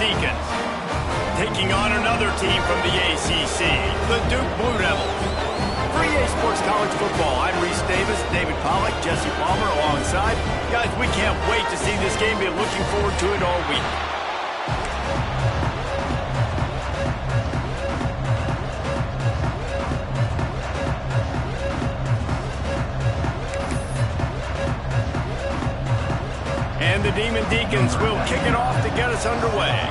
Deacons. Taking on another team from the ACC, the Duke Blue Devils. For EA Sports College Football, I'm Reese Davis, David Pollack, Jesse Palmer alongside. Guys, we can't wait to see this game. Been looking forward to it all week. And the Demon Deacons will kick it off to get us underway.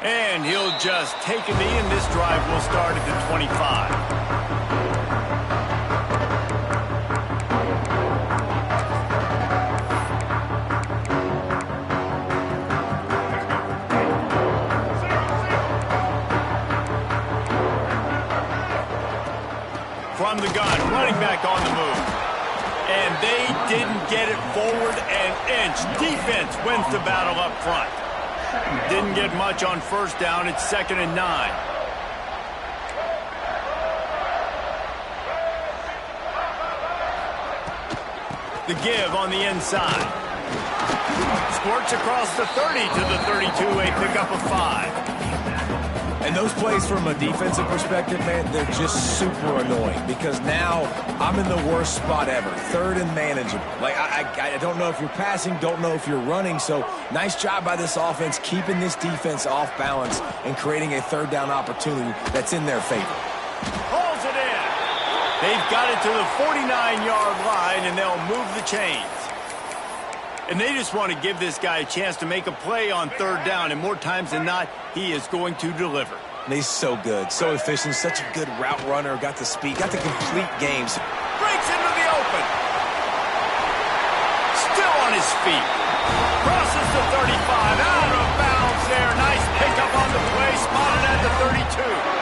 And he'll just take a knee, and this drive will start at the 25. From the gun, running back on the move. And they didn't get it forward an inch. Defense wins the battle up front. Didn't get much on first down. It's 2nd and 9. The give on the inside. Squirts across the 30 to the 32, a pickup of 5. And those plays from a defensive perspective, man, they're just super annoying because now I'm in the worst spot ever. 3rd and manageable. Like, I don't know if you're passing, don't know if you're running. So nice job by this offense keeping this defense off balance and creating a 3rd down opportunity that's in their favor. Pulls it in. They've got it to the 49-yard line, and they'll move the chains. And they just want to give this guy a chance to make a play on 3rd down, and more times than not, he is going to deliver. He's so good, so efficient, such a good route runner, got the speed, got the complete games. Breaks into the open. Still on his feet. Crosses the 35, out of bounds there. Nice pickup on the play, spotted at the 32.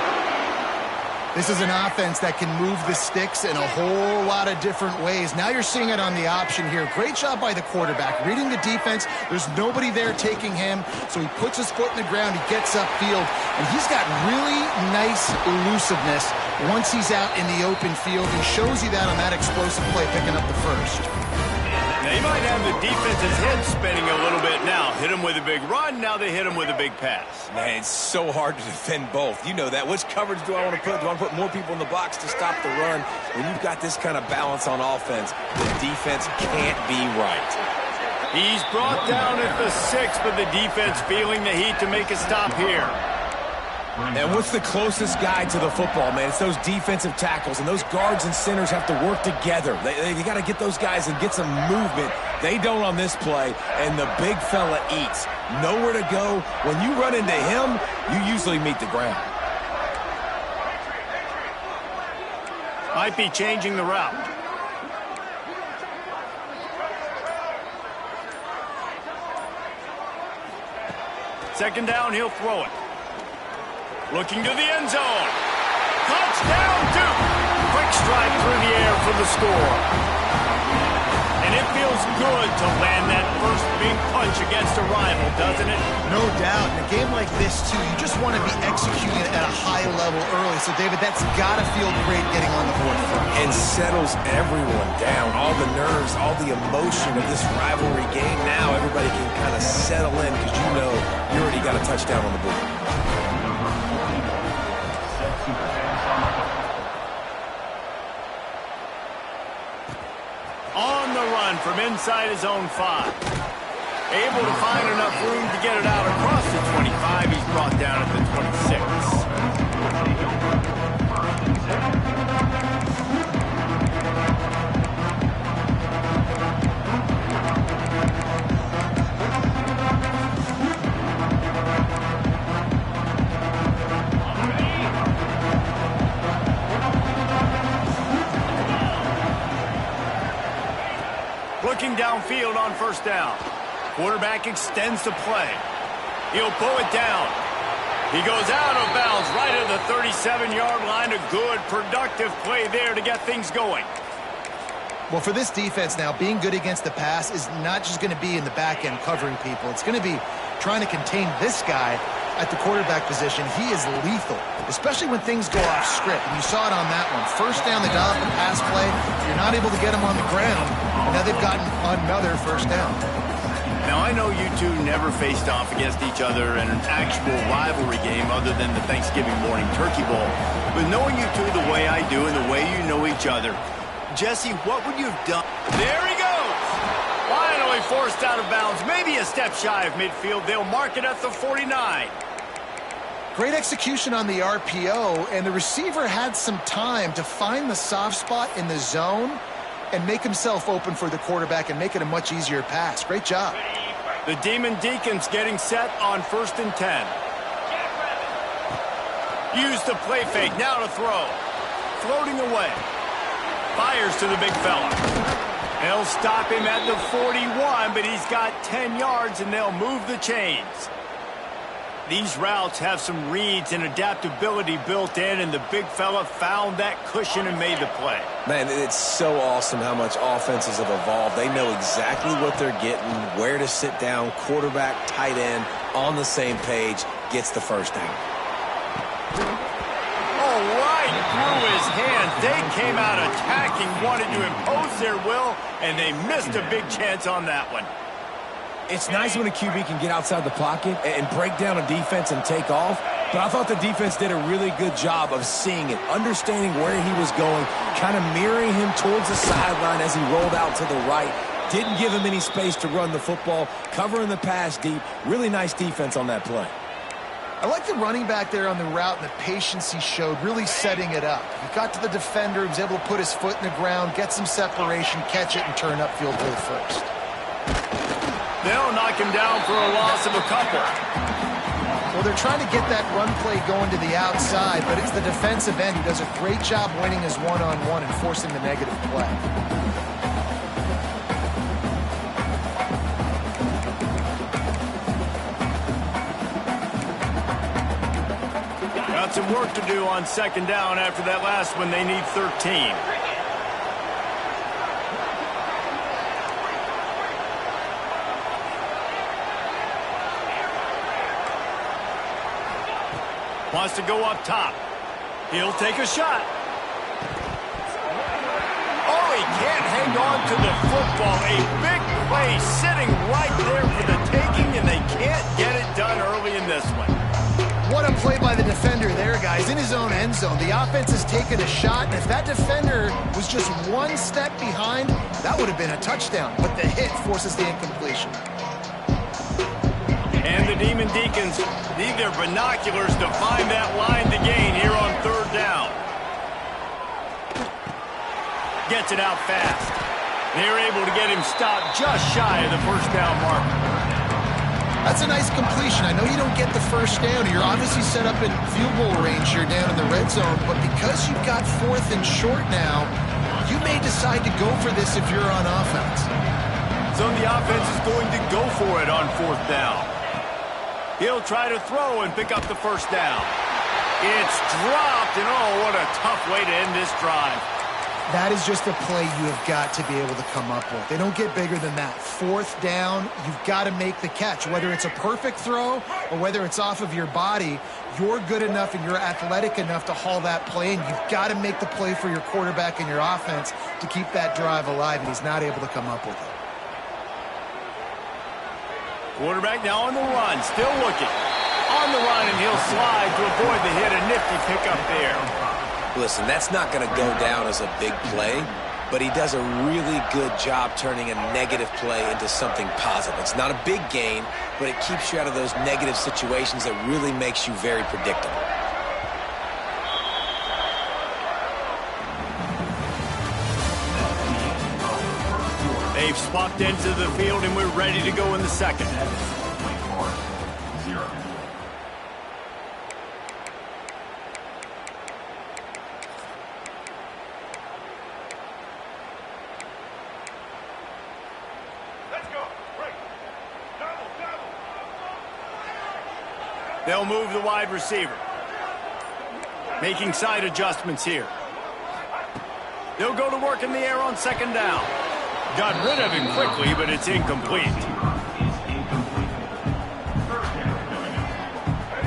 This is an offense that can move the sticks in a whole lot of different ways. Now you're seeing it on the option here. Great job by the quarterback. Reading the defense, there's nobody there taking him, so he puts his foot in the ground, he gets upfield, and he's got really nice elusiveness once he's out in the open field. He shows you that on that explosive play, picking up the first. They might have the defense's head spinning a little bit now. Hit him with a big run, now they hit him with a big pass. Man, it's so hard to defend both. You know that. Which coverage do I want to put? Do I want to put more people in the box to stop the run? When you've got this kind of balance on offense, the defense can't be right. He's brought down at the 6, but the defense feeling the heat to make a stop here. And what's the closest guy to the football, man? It's those defensive tackles, and those guards and centers have to work together. They got to get those guys and get some movement. They don't on this play, and the big fella eats. Nowhere to go. When you run into him, you usually meet the ground. Might be changing the route. Second down, he'll throw it. Looking to the end zone. Touchdown, Duke. Quick strike through the air for the score. And it feels good to land that first big punch against a rival, doesn't it? No doubt. In a game like this, too, you just want to be executing at a high level early. So, David, that's got to feel great getting on the board first. And settles everyone down. All the nerves, all the emotion of this rivalry game. Now everybody can kind of settle in because you know you already got a touchdown on the board. On the run from inside his own 5. Able to find enough room to get it out across the 25. He's brought down at the 26. Looking downfield on first down. Quarterback extends the play. He'll pull it down. He goes out of bounds right at the 37-yard line. A good, productive play there to get things going. Well, for this defense now, being good against the pass is not just going to be in the back end covering people. It's going to be trying to contain this guy at the quarterback position, he is lethal, especially when things go off script. And you saw it on that one. First down, they dial up the pass play. You're not able to get him on the ground, and now they've gotten another first down. Now, I know you two never faced off against each other in an actual rivalry game other than the Thanksgiving morning turkey bowl. But knowing you two the way I do and the way you know each other, Jesse, what would you have done? There he goes! Finally forced out of bounds, maybe a step shy of midfield. They'll mark it at the 49. Great execution on the RPO, and the receiver had some time to find the soft spot in the zone and make himself open for the quarterback and make it a much easier pass. Great job. The Demon Deacons getting set on 1st and 10. Use the play fake, now to throw. Floating away. Fires to the big fella. They'll stop him at the 41, but he's got 10 yards, and they'll move the chains. These routes have some reads and adaptability built in, and the big fella found that cushion and made the play. Man, it's so awesome how much offenses have evolved. They know exactly what they're getting, where to sit down, quarterback, tight end, on the same page, gets the first down. Oh, right through his hands. They came out attacking, wanted to impose their will, and they missed a big chance on that one. It's nice when a QB can get outside the pocket and break down a defense and take off, but I thought the defense did a really good job of seeing it, understanding where he was going, kind of mirroring him towards the sideline as he rolled out to the right. Didn't give him any space to run the football, covering the pass deep. Really nice defense on that play. I like the running back there on the route and the patience he showed, really setting it up. He got to the defender, he was able to put his foot in the ground, get some separation, catch it, and turn upfield for the first. They'll knock him down for a loss of a couple. Well, they're trying to get that run play going to the outside, but it's the defensive end who does a great job winning his one-on-one and forcing the negative play. Got some work to do on 2nd down after that last one. They need 13. Wants to go up top. He'll take a shot. Oh, he can't hang on to the football. A big play sitting right there for the taking, and they can't get it done early in this one. What a play by the defender there, guys, in his own end zone. The offense has taken a shot, and if that defender was just one step behind, that would have been a touchdown. But the hit forces the incompletion. And the Demon Deacons need their binoculars to find that line to gain here on 3rd down. Gets it out fast. They're able to get him stopped just shy of the 1st down mark. That's a nice completion. I know you don't get the first down. You're obviously set up in field goal range here down in the red zone, but because you've got 4th and short now, you may decide to go for this if you're on offense. So the offense is going to go for it on 4th down. He'll try to throw and pick up the 1st down. It's dropped, and oh, what a tough way to end this drive. That is just a play you have got to be able to come up with. They don't get bigger than that. 4th down, you've got to make the catch. Whether it's a perfect throw or whether it's off of your body, you're good enough and you're athletic enough to haul that play, and you've got to make the play for your quarterback and your offense to keep that drive alive, and he's not able to come up with it. Quarterback now on the run, still looking. On the run, and he'll slide to avoid the hit. A nifty pickup there. Listen, that's not going to go down as a big play, but he does a really good job turning a negative play into something positive. It's not a big gain, but it keeps you out of those negative situations that really makes you very predictable. They've swapped into the field, and we're ready to go in the 2nd. They'll move the wide receiver. Making side adjustments here. They'll go to work in the air on 2nd down. Got rid of him quickly, but it's incomplete.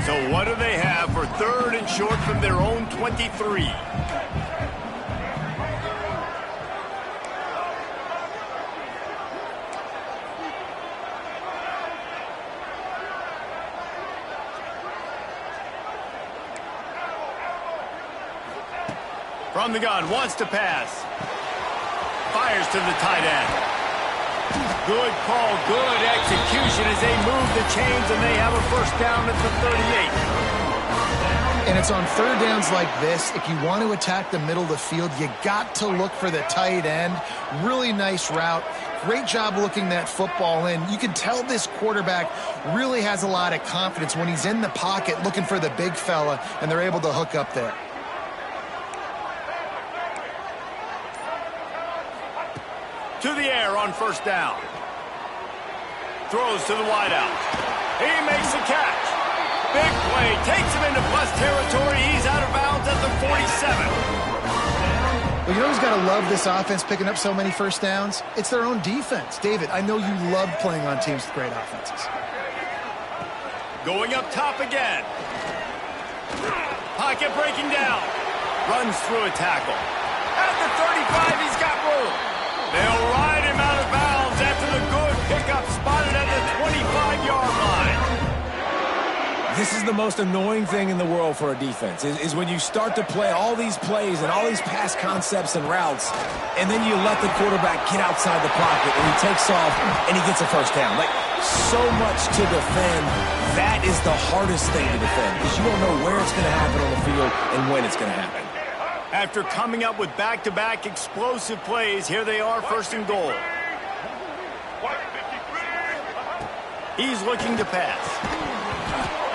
So what do they have for 3rd and short from their own 23? From the gun, wants to pass. Fires to the tight end. Good call, good execution as they move the chains, and they have a first down at the 38. And it's on 3rd downs like this. If you want to attack the middle of the field, you got to look for the tight end. Really nice route. Great job looking that football in. You can tell this quarterback really has a lot of confidence when he's in the pocket looking for the big fella, and they're able to hook up there. To the air on first down. Throws to the wideout. He makes the catch. Big play. Takes him into plus territory. He's out of bounds at the 47. Well, you know who's got to love this offense picking up so many first downs? It's their own defense. David, I know you love playing on teams with great offenses. Going up top again. Pocket breaking down. Runs through a tackle. At the 35, he's got room. They'll ride him out of bounds after the good pickup spotted at the 25-yard line. This is the most annoying thing in the world for a defense, is when you start to play all these plays and all these pass concepts and routes, and then you let the quarterback get outside the pocket, and he takes off, and he gets a first down. Like, so much to defend. That is the hardest thing to defend, because you don't know where it's going to happen on the field and when it's going to happen. After coming up with back-to-back explosive plays, here they are, 1st and goal. He's looking to pass.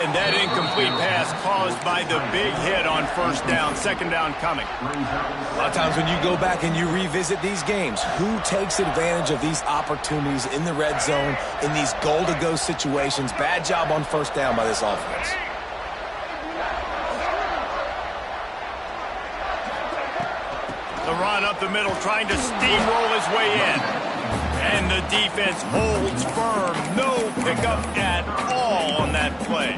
And that incomplete pass caused by the big hit on first down, 2nd down coming. A lot of times when you go back and you revisit these games, who takes advantage of these opportunities in the red zone, in these goal-to-go situations? Bad job on first down by this offense. The run up the middle, trying to steamroll his way in. And the defense holds firm. No pickup at all on that play.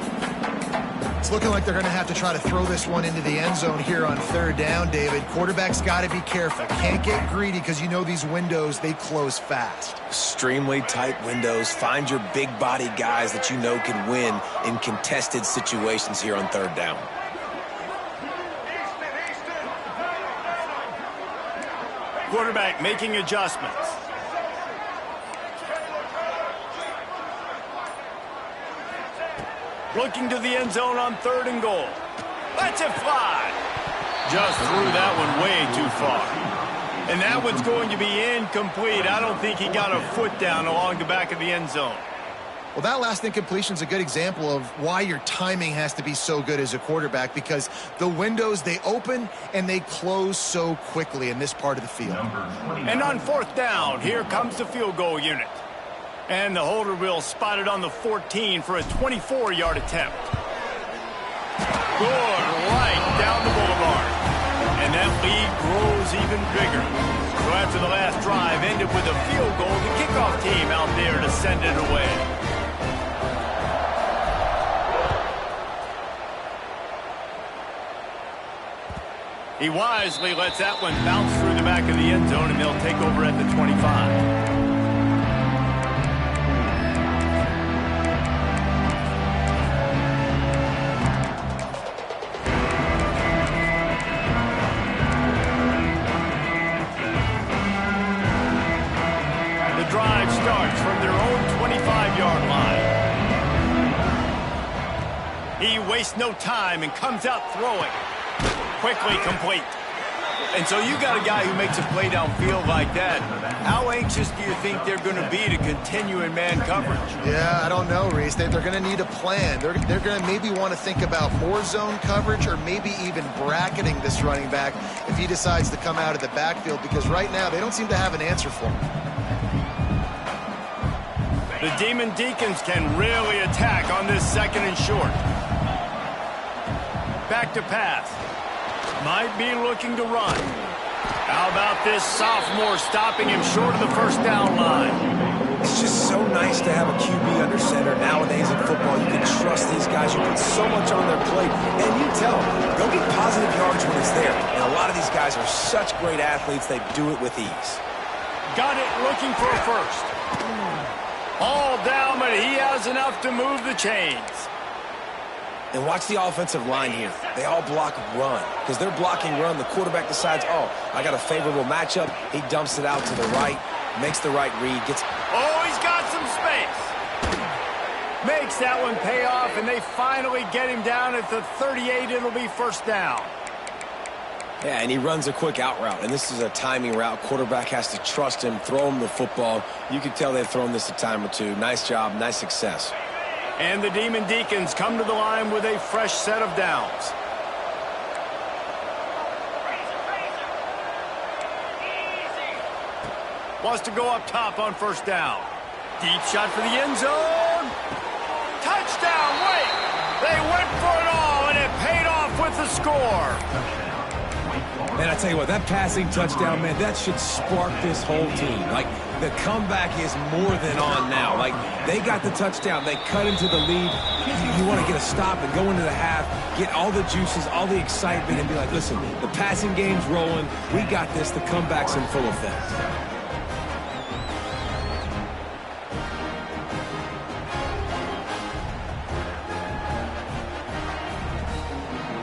It's looking like they're going to have to try to throw this one into the end zone here on 3rd down, David. Quarterback's got to be careful. Can't get greedy because you know these windows, they close fast. Extremely tight windows. Find your big body guys that you know can win in contested situations here on 3rd down. Quarterback making adjustments. Looking to the end zone on 3rd and goal. Lets it fly. Just threw that one way too far. And that one's going to be incomplete. I don't think he got a foot down along the back of the end zone. Well, that last incompletion is a good example of why your timing has to be so good as a quarterback, because the windows, they open and they close so quickly in this part of the field. And on 4th down, here comes the field goal unit. And the holder will spot it on the 14 for a 24-yard attempt. Good, right down the boulevard. And that lead grows even bigger. So after the last drive ended with a field goal, the kickoff team out there to send it away. He wisely lets that one bounce through the back of the end zone, and they'll take over at the 25. The drive starts from their own 25-yard line. He wastes no time and comes out throwing. Quickly complete. And so you got a guy who makes a play downfield like that. How anxious do you think they're going to be to continue in man coverage? Yeah, I don't know, Reese. They're going to need a plan. They're going to maybe want to think about more zone coverage, or maybe even bracketing this running back if he decides to come out of the backfield, because right now they don't seem to have an answer for him. The Demon Deacons can really attack on this 2nd and short. Back to pass. Might be looking to run. How about this sophomore stopping him short of the first down line? It's just so nice to have a QB under center. Nowadays in football, you can trust these guys. You put so much on their plate. And you tell them, go get positive yards when it's there. And a lot of these guys are such great athletes, they do it with ease. Got it, looking for a first. All down, but he has enough to move the chains. And watch the offensive line here. They all block run. Because they're blocking run, the quarterback decides, oh, I got a favorable matchup. He dumps it out to the right, makes the right read, gets... Oh, he's got some space. Makes that one pay off, and they finally get him down at the 38. It'll be first down. Yeah, and he runs a quick out route, and this is a timing route. Quarterback has to trust him, throw him the football. You can tell they've thrown this a time or two. Nice job, nice success. And the Demon Deacons come to the line with a fresh set of downs. Wants to go up top on first down. Deep shot for the end zone. Touchdown, wait! They went for it all, and it paid off with the score. Man, I tell you what, that passing touchdown, man, that should spark this whole team. Like, the comeback is more than on now. Like, they got the touchdown. They cut into the lead. You want to get a stop and go into the half, get all the juices, all the excitement, and be like, listen, the passing game's rolling. We got this. The comeback's in full effect.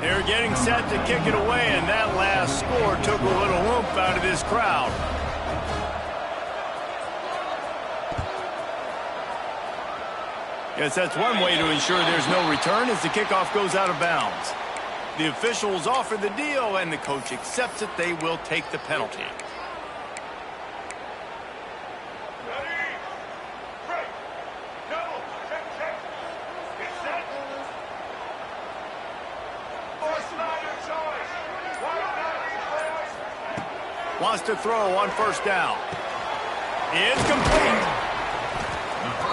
They're getting set to kick it away, and that last score took a little oomph out of this crowd. Yes, that's one way to ensure there's no return as the kickoff goes out of bounds. The officials offer the deal, and the coach accepts it. They will take the penalty. Wants to throw on first down. It's complete.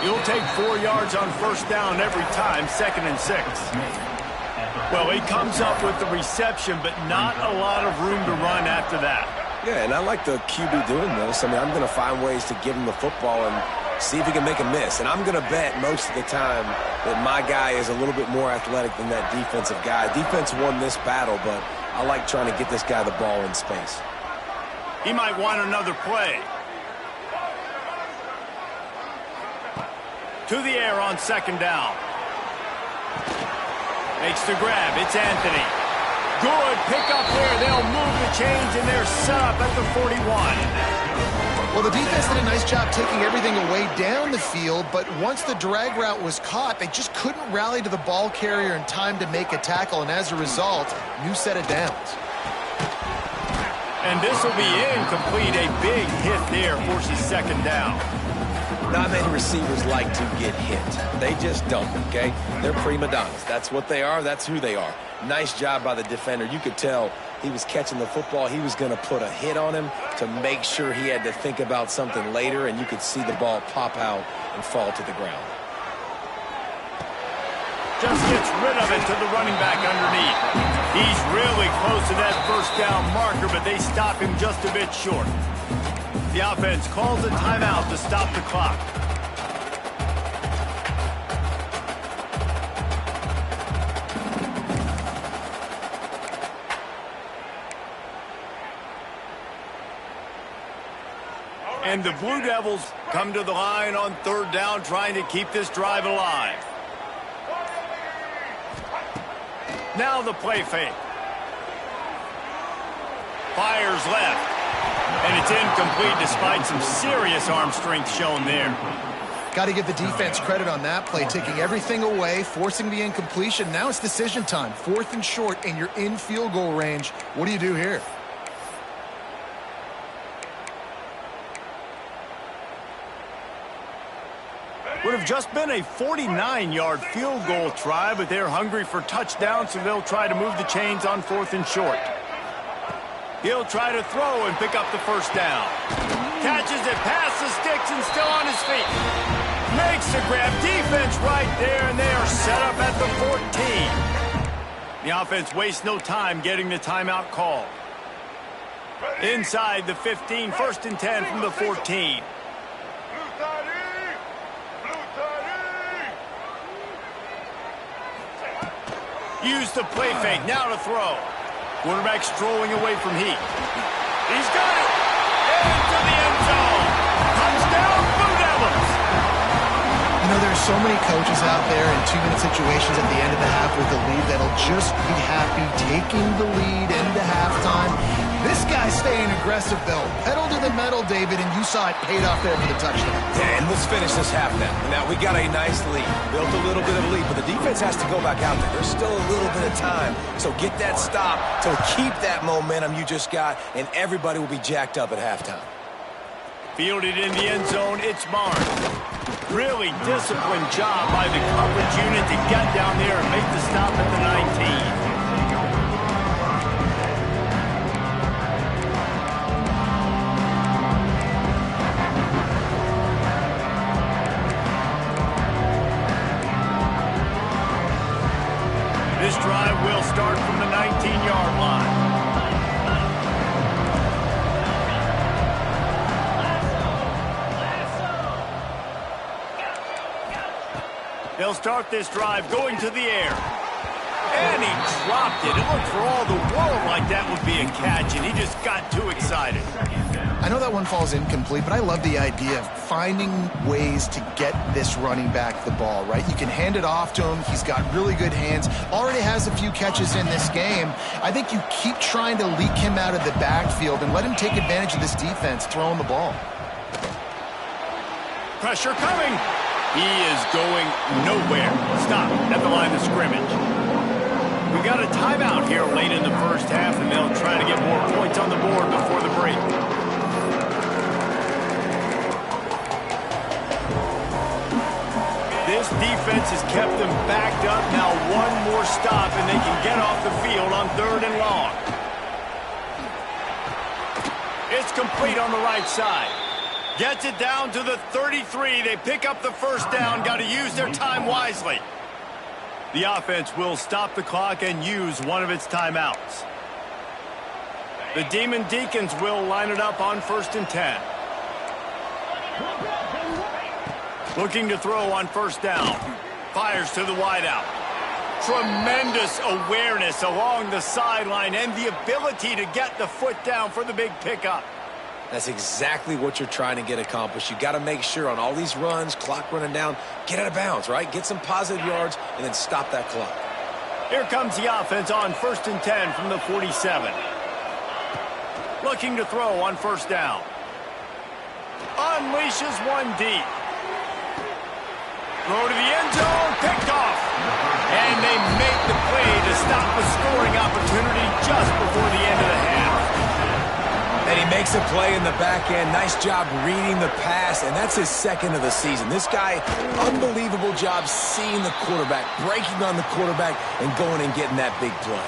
You'll take 4 yards on first down every time, 2nd and 6. Well, he comes up with the reception, but not a lot of room to run after that. Yeah, and I like the QB doing this. I mean, I'm going to find ways to give him the football and see if he can make a miss. And I'm going to bet most of the time that my guy is a little bit more athletic than that defensive guy. Defense won this battle, but I like trying to get this guy the ball in space. He might want another play. To the air on second down. Makes the grab. It's Anthony. Good pickup there. They'll move the chains, and they're set up at the 41. Well, the defense did a nice job taking everything away down the field, but once the drag route was caught, they just couldn't rally to the ball carrier in time to make a tackle, and as a result, new set of downs. And this will be incomplete. A big hit there forces second down. Not many receivers like to get hit. They just don't, okay? They're prima donnas. That's what they are. That's who they are. Nice job by the defender. You could tell he was catching the football. He was going to put a hit on him to make sure he had to think about something later, and you could see the ball pop out and fall to the ground. Just gets rid of it to the running back underneath. He's really close to that first down marker, but they stop him just a bit short. The offense calls a timeout to stop the clock. And the Blue Devils come to the line on third down, trying to keep this drive alive. Now the play fake. Fires left. And it's incomplete despite some serious arm strength shown there. Got to give the defense credit on that play, taking everything away, forcing the incompletion. Now it's decision time. 4th and short, and you're in field goal range. What do you do here? Would have just been a 49-yard field goal try, but they're hungry for touchdowns, so they'll try to move the chains on 4th and short. He'll try to throw and pick up the first down. Catches it past the sticks and still on his feet. Makes the grab. Defense right there, and they are set up at the 14. The offense wastes no time getting the timeout called. Inside the 15, 1st and 10 from the 14. Use the play fake. Now to throw. Quarterback strolling away from heat. He's got it. Into the end zone. Touchdown, Blue Devils. You know, there's so many coaches out there in 2-minute situations at the end of the half with the lead that'll just be happy taking the lead into halftime. This guy's staying aggressive, though. Pedal to the metal, David, and you saw it paid off there for the touchdown. Yeah, and let's finish this half now. Now, we got a nice lead. Built a little bit of a lead, but the defense has to go back out there. There's still a little bit of time. So get that stop to keep that momentum you just got, and everybody will be jacked up at halftime. Fielded in the end zone, it's Barnes. Really disciplined job by the coverage unit to get down there and make the stop at the 19. This drive will start from the 19-yard line. They'll start this drive going to the air. And he dropped it. It looked for all the world like that would be a catch, and he just got too excited. I know that one falls incomplete, but I love the idea of finding ways to get this running back the ball, right? You can hand it off to him. He's got really good hands. Already has a few catches in this game. I think you keep trying to leak him out of the backfield and let him take advantage of this defense throwing the ball. Pressure coming. He is going nowhere. Stop at the line of scrimmage. We got a timeout here late in the first half, and they'll try to get more points on the board before the break. This defense has kept them backed up. Now one more stop, and they can get off the field on 3rd and long. It's complete on the right side. Gets it down to the 33. They pick up the first down. Got to use their time wisely. The offense will stop the clock and use one of its timeouts. The Demon Deacons will line it up on 1st and 10. Looking to throw on 1st down. Fires to the wideout. Tremendous awareness along the sideline and the ability to get the foot down for the big pickup. That's exactly what you're trying to get accomplished. You got to make sure on all these runs, clock running down, get out of bounds, right? Get some positive yards and then stop that clock. Here comes the offense on 1st and 10 from the 47. Looking to throw on 1st down. Unleashes one deep. Throw to the end zone, picked off. And they make the play to stop the scoring opportunity just before the end of the half. And he makes a play in the back end. Nice job reading the pass, and that's his 2nd of the season. This guy, unbelievable job seeing the quarterback, breaking on the quarterback, and going and getting that big play.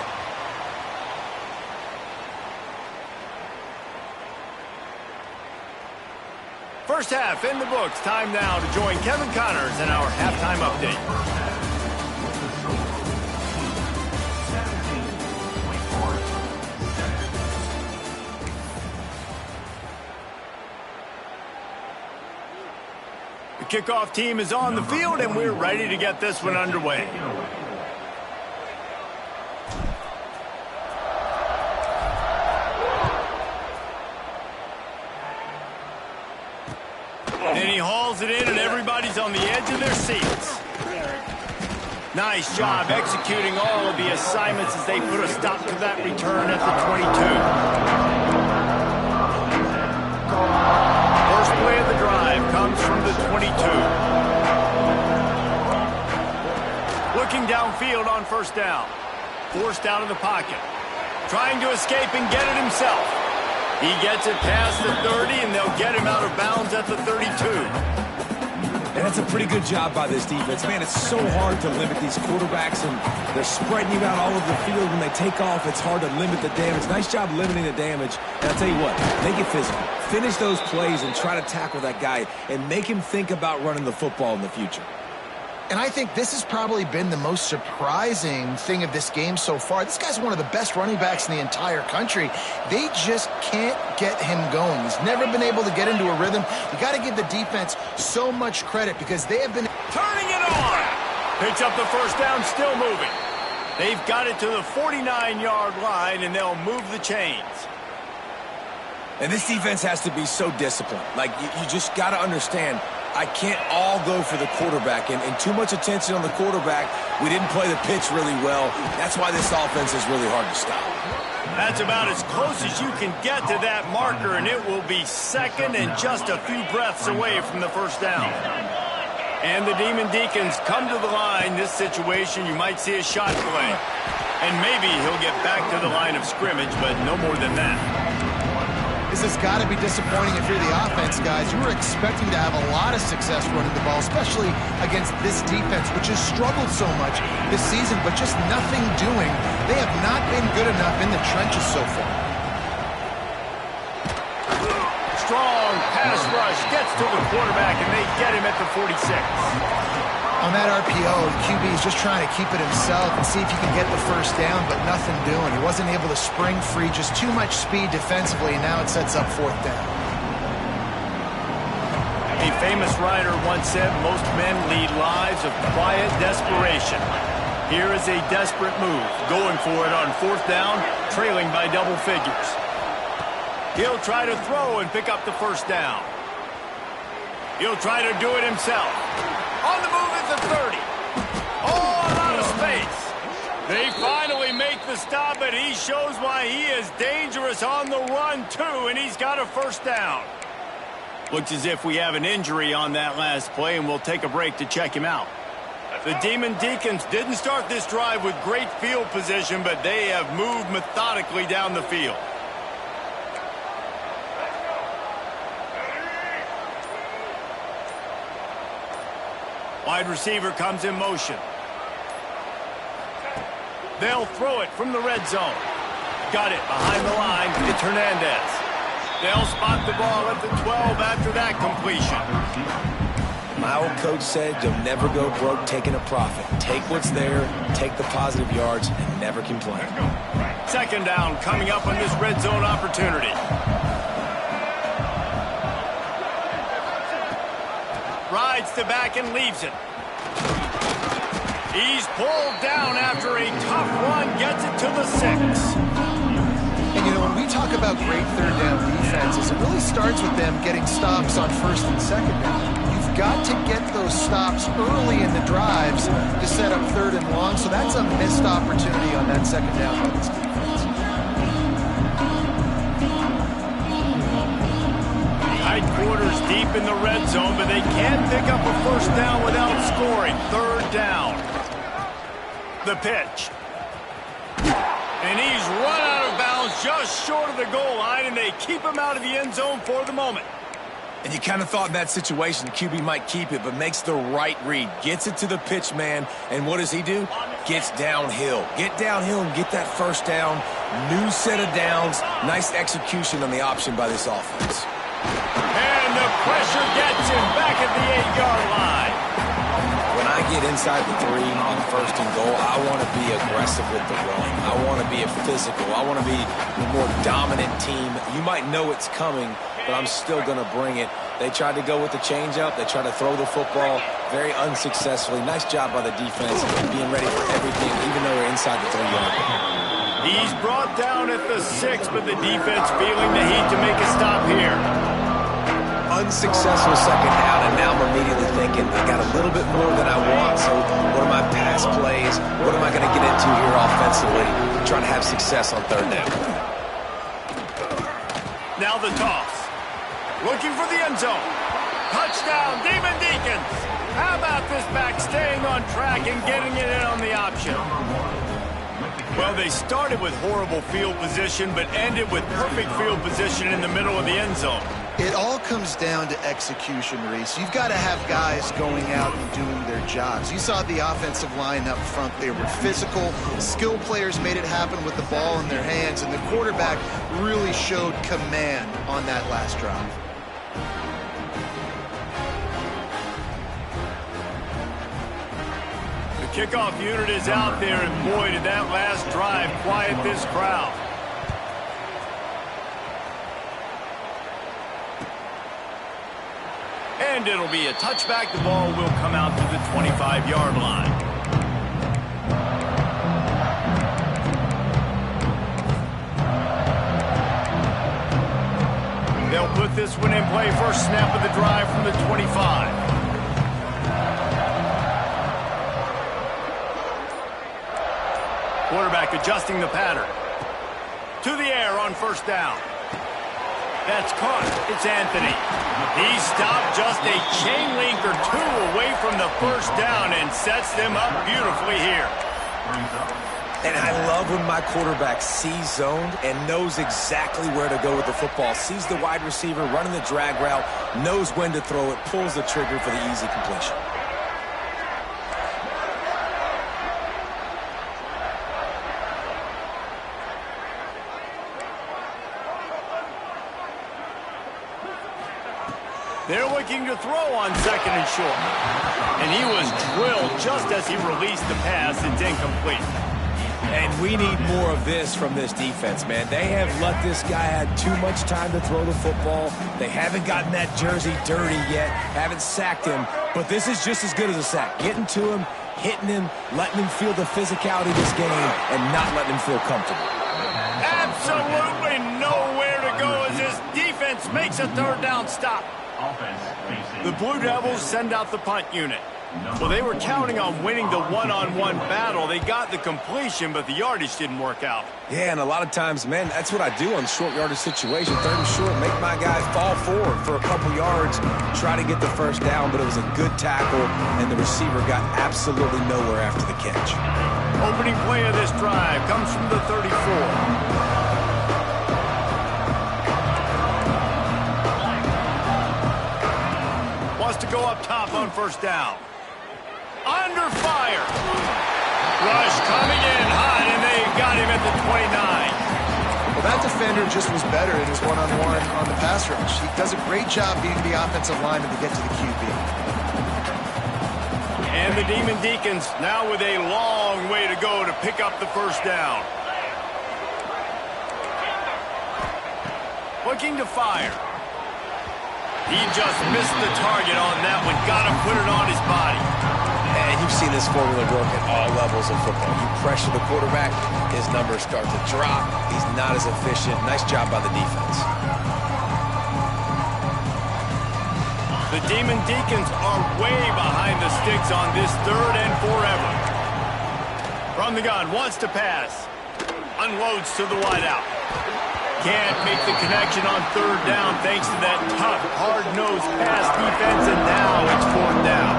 First half in the books. Time now to join Kevin Connors in our halftime update. The kickoff team is on the field, and we're ready to get this one underway. And he hauls it in, and everybody's on the edge of their seats. Nice job executing all of the assignments as they put a stop to that return at the 22. First play of the drive comes from the 22. Looking downfield on 1st down. Forced out of the pocket. Trying to escape and get it himself. He gets it past the 30, and they'll get him out of bounds at the 32. And that's a pretty good job by this defense. Man, it's so hard to limit these quarterbacks, and they're spreading you out all over the field. When they take off, it's hard to limit the damage. Nice job limiting the damage. And I'll tell you what, make it physical. Finish those plays and try to tackle that guy and make him think about running the football in the future. And I think this has probably been the most surprising thing of this game so far. This guy's one of the best running backs in the entire country. They just can't get him going. He's never been able to get into a rhythm. You got to give the defense so much credit because they have been turning it on. Picks up the first down, still moving. They've got it to the 49-yard line, and they'll move the chains. And this defense has to be so disciplined. Like, you just got to understand, I can't all go for the quarterback. And too much attention on the quarterback. We didn't play the pitch really well. That's why this offense is really hard to stop. That's about as close as you can get to that marker, and it will be second and just a few breaths away from the first down. And the Demon Deacons come to the line. This situation, you might see a shot play. And maybe he'll get back to the line of scrimmage, but no more than that. This has got to be disappointing if you're the offense, guys. You were expecting to have a lot of success running the ball, especially against this defense, which has struggled so much this season, but just nothing doing. They have not been good enough in the trenches so far. Strong pass rush gets to the quarterback, and they get him at the 46. On that RPO, QB is just trying to keep it himself and see if he can get the first down, but nothing doing. He wasn't able to spring free, just too much speed defensively, and now it sets up fourth down. A famous writer once said, most men lead lives of quiet desperation. Here is a desperate move, going for it on fourth down, trailing by double figures. He'll try to throw and pick up the first down. He'll try to do it himself. On the move at the 30. Oh, out of space. They finally make the stop, but he shows why he is dangerous on the run, too, and he's got a first down. Looks as if we have an injury on that last play, and we'll take a break to check him out. The Demon Deacons didn't start this drive with great field position, but they have moved methodically down the field. Wide receiver comes in motion. They'll throw it from the red zone. Got it behind the line. It's Hernandez. They'll spot the ball at the 12 after that completion. My old coach said you'll never go broke taking a profit. Take what's there, take the positive yards, and never complain. Second down coming up on this red zone opportunity. Rides the back and leaves it. He's pulled down after a tough run, gets it to the 6. And, you know, when we talk about great third down defenses, it really starts with them getting stops on first and second down. You've got to get those stops early in the drives to set up third and long, so that's a missed opportunity on that second down by this defense. Tight quarters deep in the red zone, but they can't pick up a first down without scoring. Third down. The pitch. And he's run out of bounds just short of the goal line, and they keep him out of the end zone for the moment. And you kind of thought in that situation the QB might keep it, but makes the right read. Gets it to the pitch man, and what does he do? Gets downhill. Get downhill and get that first down. New set of downs. Nice execution on the option by this offense. And the pressure gets him back at the 8-yard line. When I get inside the 3 on first and goal, I want to be aggressive with the run. I want to be a physical. I want to be the more dominant team. You might know it's coming, but I'm still going to bring it. They tried to go with the changeup. They tried to throw the football very unsuccessfully. Nice job by the defense, being ready for everything, even though we're inside the 3-yard line. He's brought down at the 6, but the defense feeling the heat to make a stop here. Unsuccessful second down, and now I'm immediately thinking, I got a little bit more than I want, so what are my pass plays? What am I going to get into here offensively? Trying to have success on third down. Now the toss. Looking for the end zone. Touchdown, Demon Deacons. How about this back staying on track and getting it in on the option? Well, they started with horrible field position, but ended with perfect field position in the middle of the end zone. It all comes down to execution, Reese. You've got to have guys going out and doing their jobs. You saw the offensive line up front. They were physical. Skill players made it happen with the ball in their hands, and the quarterback really showed command on that last drive. The kickoff unit is out there, and boy, did that last drive quiet this crowd. And it'll be a touchback. The ball will come out to the 25-yard line. this one in play. First snap of the drive from the 25. Quarterback adjusting the pattern. To the air on first down. That's caught. It's Anthony. He stopped just a chain link or two away from the first down and sets them up beautifully here. And I love when my quarterback sees zoned and knows exactly where to go with the football. Sees the wide receiver running the drag route, knows when to throw it, pulls the trigger for the easy completion. They're looking to throw on second and short. And he was drilled just as he released the pass. It's incomplete. And we need more of this from this defense, man. They have let this guy have too much time to throw the football. They haven't gotten that jersey dirty yet, haven't sacked him. But this is just as good as a sack. Getting to him, hitting him, letting him feel the physicality of this game, and not letting him feel comfortable. Absolutely nowhere to go as this defense makes a third down stop. The Blue Devils send out the punt unit. Well, they were counting on winning the one-on-one battle. They got the completion, but the yardage didn't work out. Yeah, and a lot of times, man, that's what I do on short yardage situation. Third and short, make my guy fall forward for a couple yards, try to get the first down, but it was a good tackle, and the receiver got absolutely nowhere after the catch. Opening play of this drive comes from the 34. To go up top on first down. Under fire. Rush coming in hot, and they got him at the 29. Well, that defender just was better in his one-on-one on the pass rush. He does a great job being the offensive lineman to get to the QB. And the Demon Deacons now with a long way to go to pick up the first down. Looking to fire. He just missed the target on that one. Got to put it on his body. And you've seen this formula work at all levels of football. You pressure the quarterback, his numbers start to drop. He's not as efficient. Nice job by the defense. The Demon Deacons are way behind the sticks on this third and forever. From the gun, wants to pass. Unloads to the wideout. Can't make the connection on third down thanks to that tough, hard-nosed pass defense, and now it's fourth down.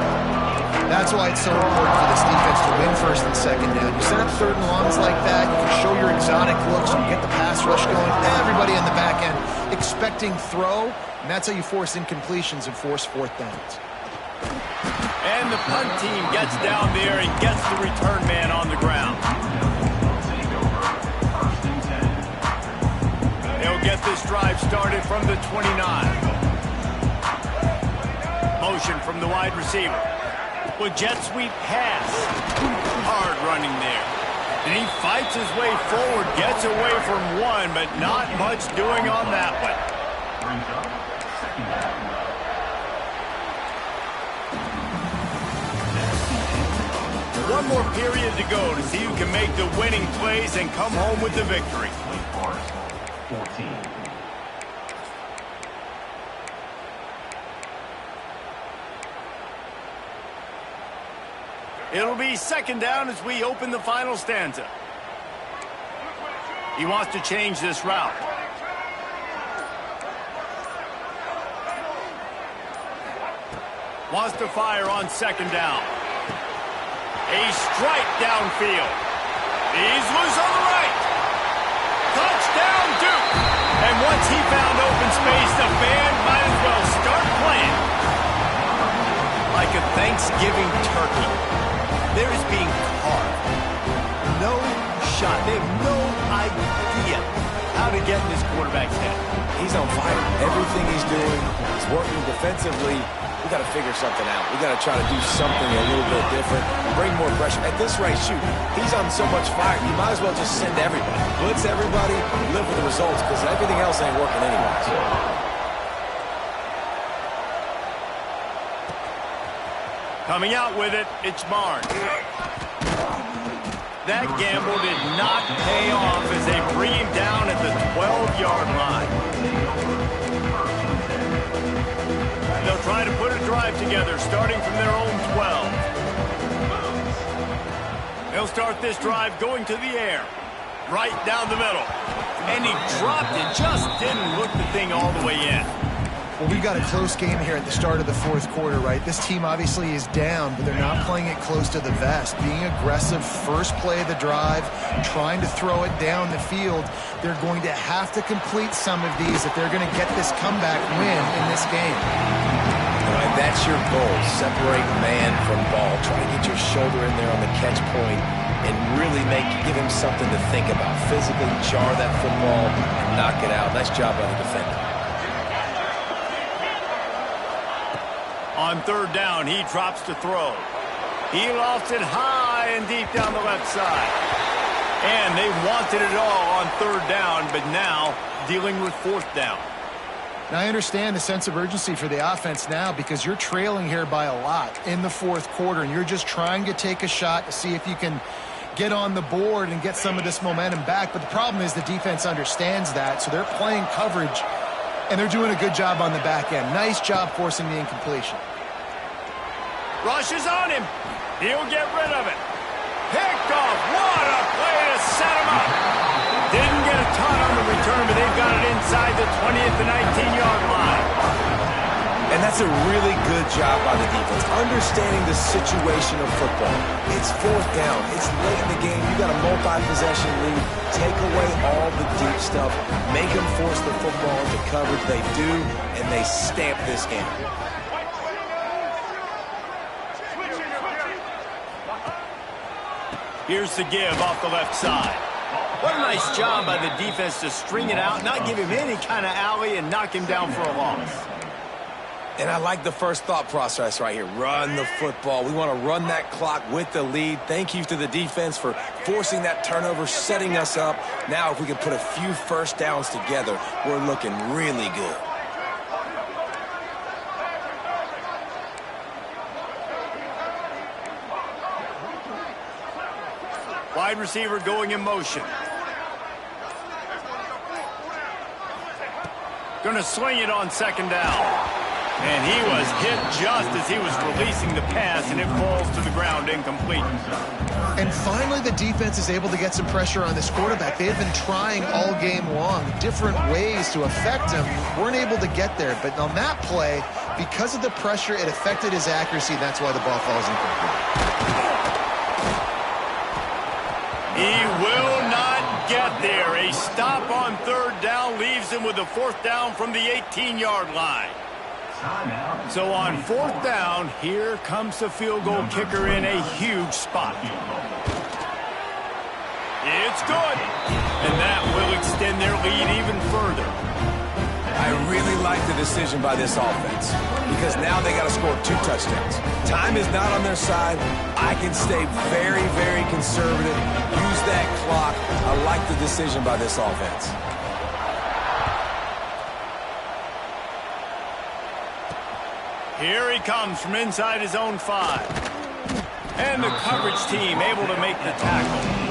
That's why it's so important for this defense to win first and second down. You set up third and longs like that, you can show your exotic looks, you get the pass rush going, everybody in the back end expecting throw, and that's how you force incompletions and force fourth downs. And the punt team gets down there and gets the return man on the ground. They'll get this drive started from the 29. Motion from the wide receiver. With jet sweep pass. Hard running there. And he fights his way forward, gets away from one, but not much doing on that one. One more period to go to see who can make the winning plays and come home with the victory. 14. It'll be second down as we open the final stanza. He wants to change this route. Wants to fire on second down. A strike downfield. He's loose on the right. Touchdown, Duke! And once he found open space, the band might as well start playing. Like a Thanksgiving turkey, there is being carved. No shot. They have no idea how to get in this quarterback's head. He's on fire. Everything he's doing is working defensively. We got to figure something out. We got to try to do something a little bit different. Bring more pressure. At this rate, shoot, he's on so much fire. You might as well just send everybody. Blitz everybody, live with the results, because everything else ain't working anyways. Coming out with it, it's Barnes. That gamble did not pay off as they bring him down at the 12-yard line. They'll try to put a drive together, starting from their own 12. They'll start this drive going to the air, right down the middle. And he dropped it, just didn't hook the thing all the way in. Well, we've got a close game here at the start of the fourth quarter, right? This team obviously is down, but they're not playing it close to the vest. Being aggressive, first play of the drive, trying to throw it down the field. They're going to have to complete some of these if they're going to get this comeback win in this game. All right, that's your goal. Separate man from ball. Try to get your shoulder in there on the catch point and really give him something to think about. Physically jar that football and knock it out. Nice job by the defender. On third down, he drops to throw. He lofts it high and deep down the left side. And they wanted it all on third down, but now dealing with fourth down. Now, I understand the sense of urgency for the offense now because you're trailing here by a lot in the fourth quarter, and you're just trying to take a shot to see if you can get on the board and get some of this momentum back. But the problem is the defense understands that, so they're playing coverage, and they're doing a good job on the back end. Nice job forcing the incompletion. Rush is on him. He'll get rid of it. Picked off. What a play to set him up. Didn't get a ton on the return, but they've got it inside the 20 at the 19-yard line. And that's a really good job by the defense, understanding the situation of football. It's fourth down. It's late in the game. You got a multi-possession lead. Take away all the deep stuff. Make them force the football into coverage. They do, and they stamp this game. Here's the give off the left side. What a nice job by the defense to string it out, not give him any kind of alley, and knock him down for a loss. And I like the first thought process right here. Run the football. We want to run that clock with the lead. Thank you to the defense for forcing that turnover, setting us up. Now if we can put a few first downs together, we're looking really good. Wide receiver going in motion. Going to swing it on second down. And he was hit just as he was releasing the pass, and it falls to the ground incomplete. And finally, the defense is able to get some pressure on this quarterback. They have been trying all game long, different ways to affect him. Weren't able to get there. But on that play, because of the pressure, it affected his accuracy. That's why the ball falls incomplete. He will not get there. A stop on third down leaves him with a fourth down from the 18-yard line. So on fourth down, here comes the field goal kicker in a huge spot. It's good. And that will extend their lead even further. I really like the decision by this offense because now they got to score 2 touchdowns. Time is not on their side. I can stay very, very conservative. Use that clock. I like the decision by this offense. Here he comes from inside his own 5. And the coverage team able to make the tackle.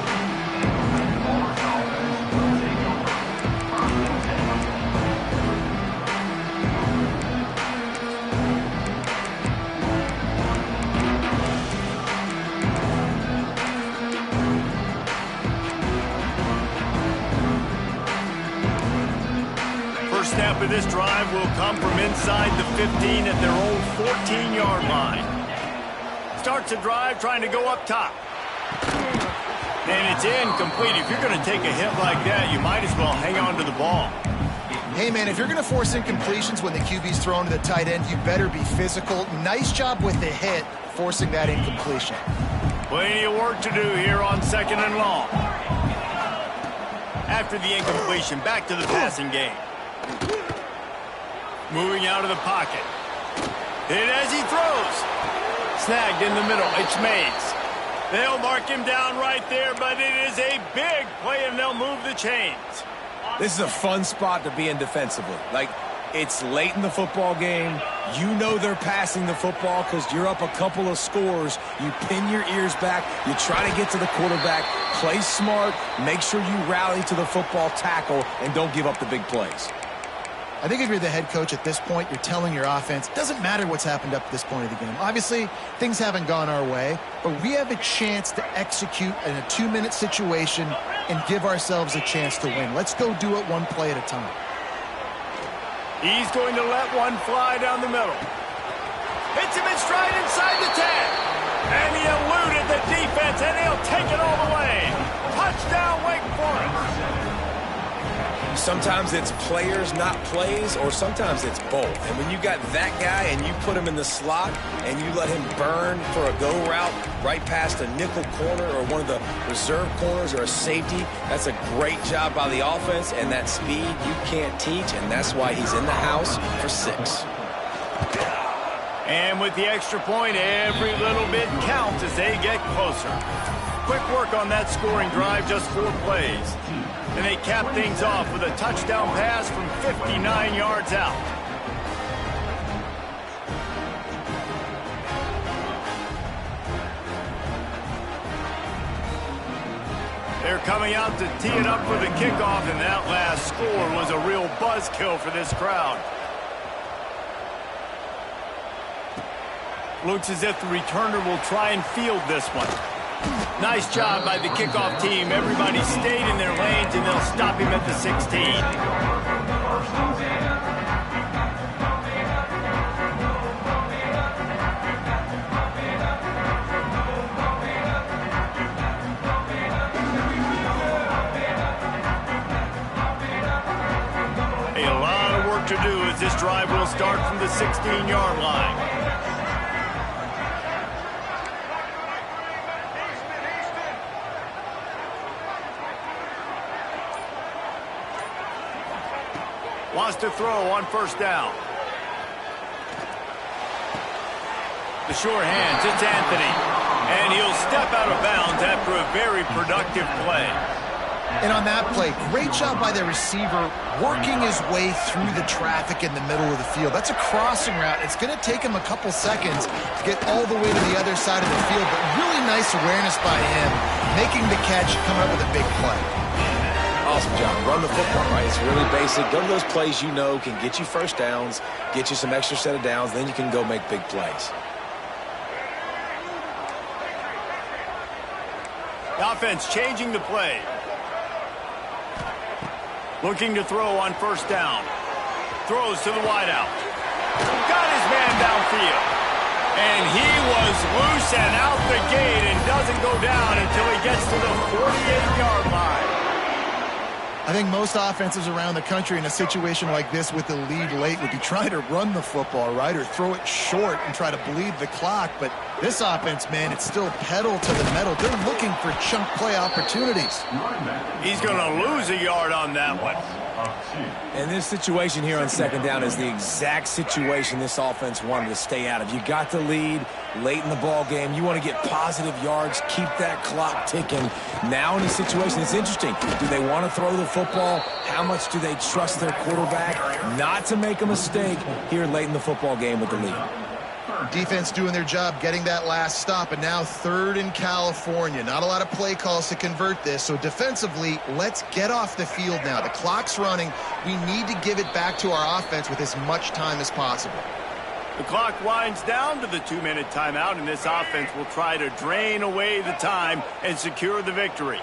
Snap of this drive will come from inside the 15 at their own 14-yard line. Starts a drive trying to go up top. And it's incomplete. If you're going to take a hit like that, you might as well hang on to the ball. Hey, man, if you're going to force incompletions when the QB's thrown to the tight end, you better be physical. Nice job with the hit, forcing that incompletion. Plenty of work to do here on second and long. After the incompletion, back to the passing game. Moving out of the pocket. Hit as he throws. Snagged in the middle. It's Mays. They'll mark him down right there, but it is a big play, and they'll move the chains. This is a fun spot to be in defensively. Like, it's late in the football game. You know they're passing the football because you're up a couple of scores. You pin your ears back. You try to get to the quarterback. Play smart. Make sure you rally to the football tackle and don't give up the big plays. I think if you're the head coach at this point, you're telling your offense, doesn't matter what's happened up to this point of the game. Obviously, things haven't gone our way, but we have a chance to execute in a 2-minute situation and give ourselves a chance to win. Let's go do it one play at a time. He's going to let one fly down the middle. Hits him in stride inside the 10. And he eluded the defense, and he'll take it all the way. Touchdown, Wake Forest. Sometimes it's players, not plays, or sometimes it's both. And when you got that guy and you put him in the slot and you let him burn for a go route right past a nickel corner or one of the reserve corners or a safety, that's a great job by the offense, and that speed you can't teach, and that's why he's in the house for 6. And with the extra point, every little bit counts as they get closer. Quick work on that scoring drive, just 4 plays. And they cap things off with a touchdown pass from 59 yards out. They're coming out to tee it up for the kickoff, and that last score was a real buzzkill for this crowd. Looks as if the returner will try and field this one. Nice job by the kickoff team. Everybody stayed in their lanes, and they'll stop him at the 16. A lot of work to do as this drive will start from the 16-yard line. Wants to throw on first down. The sure hands, it's Anthony. And he'll step out of bounds after a very productive play. And on that play, great job by the receiver working his way through the traffic in the middle of the field. That's a crossing route. It's going to take him a couple seconds to get all the way to the other side of the field, but really nice awareness by him, making the catch, coming up with a big play. Awesome job. Run the football, right? It's really basic. Go to those plays you know can get you first downs, get you some extra set of downs, then you can go make big plays. The offense changing the play. Looking to throw on first down. Throws to the wideout. Got his man downfield. And he was loose and out the gate and doesn't go down until he gets to the 48-yard line. I think most offenses around the country in a situation like this with the lead late would be trying to run the football, right, or throw it short and try to bleed the clock. But this offense, man, it's still pedal to the metal. They're looking for chunk play opportunities. He's going to lose a yard on that one. And this situation here on second down is the exact situation this offense wanted to stay out of. You got the lead late in the ball game. You want to get positive yards, keep that clock ticking. Now in a situation, it's interesting. Do they want to throw the football? How much do they trust their quarterback not to make a mistake here late in the football game with the lead? Defense doing their job, getting that last stop, and now 3rd in California. Not a lot of play calls to convert this, so defensively, let's get off the field now. The clock's running. We need to give it back to our offense with as much time as possible. The clock winds down to the 2-minute timeout, and this offense will try to drain away the time and secure the victory.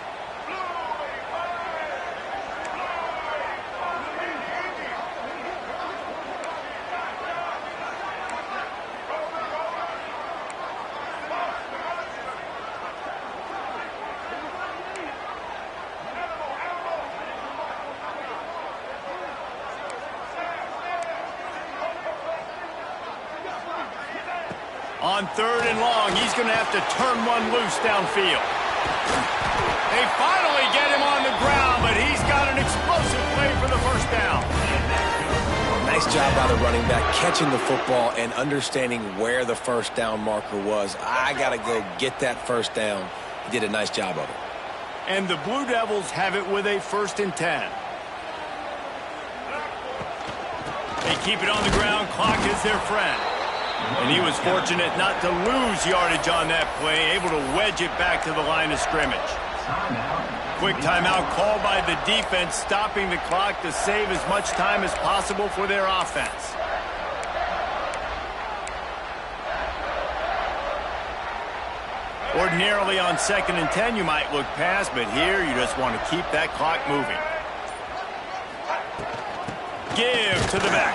On 3rd and long, he's going to have to turn one loose downfield. They finally get him on the ground, but he's got an explosive play for the first down. Nice job by the running back, catching the football and understanding where the first down marker was. I got to go get that first down. He did a nice job of it. And the Blue Devils have it with a 1st and 10. They keep it on the ground. Clock is their friend. And he was fortunate not to lose yardage on that play, able to wedge it back to the line of scrimmage. quick timeout called by the defense, stopping the clock to save as much time as possible for their offense. Ordinarily on 2nd and 10, you might look past, but here you just want to keep that clock moving. Give to the back.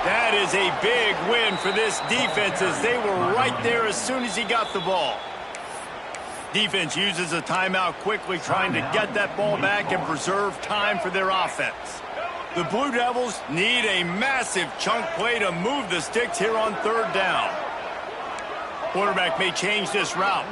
That is a big win for this defense as they were right there as soon as he got the ball. Defense uses a timeout quickly, trying to get that ball back and preserve time for their offense. The Blue Devils need a massive chunk play to move the sticks here on 3rd down. Quarterback may change this route.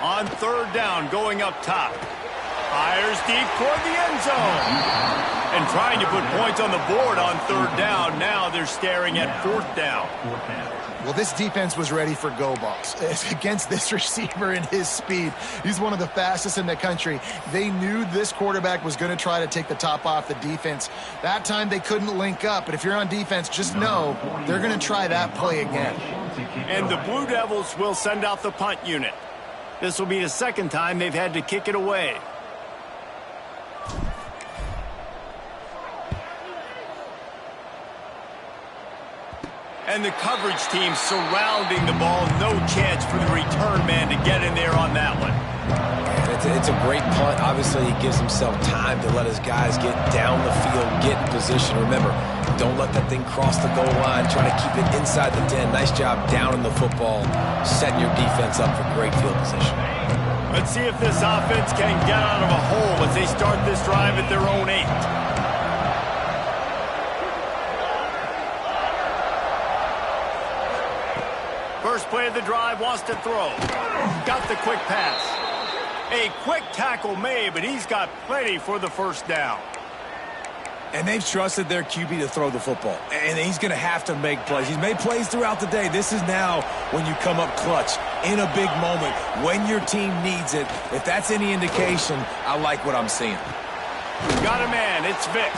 On 3rd down, going up top. Fires deep toward the end zone. And trying to put points on the board on 3rd down. Now they're staring at 4th down. Well, this defense was ready for go balls. Against this receiver and his speed, he's one of the fastest in the country. They knew this quarterback was going to try to take the top off the defense. That time they couldn't link up, but if you're on defense, just know they're going to try that play again. And the Blue Devils will send out the punt unit. This will be the 2nd time they've had to kick it away. And the coverage team surrounding the ball. No chance for the return man to get in there on that one. It's a great punt. Obviously, he gives himself time to let his guys get down the field, get in position. Remember, don't let that thing cross the goal line. Try to keep it inside the 10. Nice job down in the football, setting your defense up for great field position. Let's see if this offense can get out of a hole as they start this drive at their own 8. First play of the drive, wants to throw. Got the quick pass. A quick tackle made, but he's got plenty for the 1st down. And they've trusted their QB to throw the football. And he's going to have to make plays. He's made plays throughout the day. This is now when you come up clutch in a big moment when your team needs it. If that's any indication, I like what I'm seeing. Got a man. It's Vic.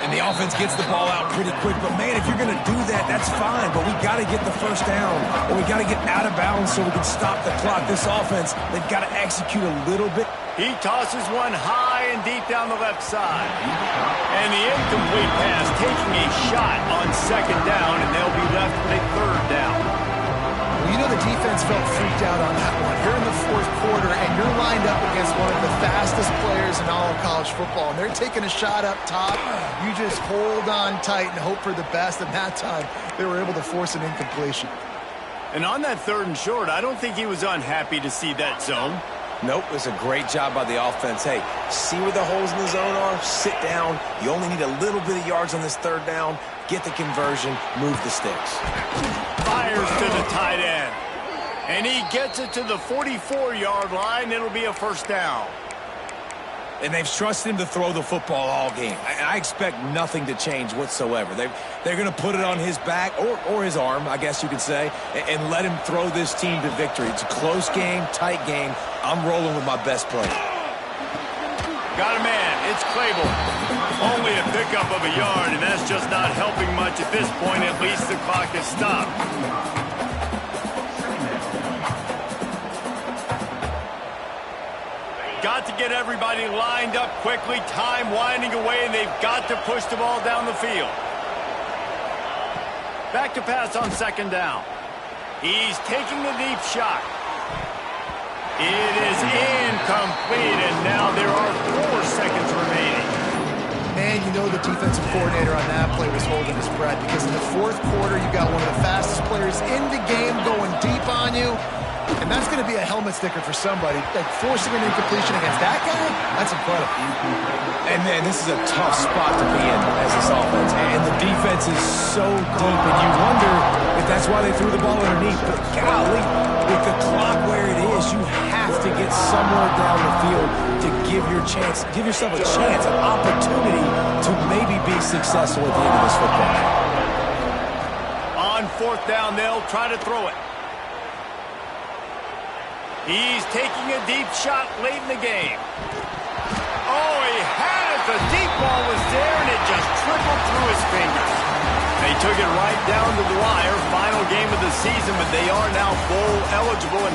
And the offense gets the ball out pretty quick. But, man, if you're going to do that, that's fine. But we got to get the 1st down, or we got to get out of bounds so we can stop the clock. This offense, they've got to execute a little bit. He tosses one high and deep down the left side. And the incomplete pass taking a shot on 2nd down, and they'll be left with a 3rd down. Well, you know the defense felt freaked out on that one. You're in the 4th quarter, and you're lined up against one of the fastest players in all of college football, and they're taking a shot up top. You just hold on tight and hope for the best, and that time they were able to force an incompletion. And on that 3rd and short, I don't think he was unhappy to see that zone. Nope, it's a great job by the offense. Hey, see where the holes in the zone are? Sit down. You only need a little bit of yards on this 3rd down. Get the conversion, move the sticks. Fires to the tight end. And he gets it to the 44-yard line. It'll be a 1st down. And they've trusted him to throw the football all game. I expect nothing to change whatsoever. They're going to put it on his back, or his arm, I guess you could say, and let him throw this team to victory. It's a close game, tight game. I'm rolling with my best player. Got a man. It's Claiborne. Only a pickup of a yard, and that's just not helping much at this point. At least the clock is stopped. Got to get everybody lined up quickly. Time winding away, and they've got to push the ball down the field. Back to pass on 2nd down. He's taking the deep shot. It is incomplete, and now there are 4 seconds remaining. Man, you know the defensive coordinator on that play was holding his breath, because in the 4th quarter, you got one of the fastest players in the game going deep on you. And that's going to be a helmet sticker for somebody. Like, forcing an incompletion against that guy, that's incredible. And, man, this is a tough spot to be in as this offense. And the defense is so deep, and you wonder if that's why they threw the ball underneath. But, golly, with the clock where it is, you have to get somewhere down the field to give yourself a chance, an opportunity to maybe be successful at the end of this football. On 4th down, they'll try to throw it. He's taking a deep shot late in the game. Oh, he had it, the deep through his fingers. They took it right down to the wire. Final game of the season, but they are now bowl eligible, and they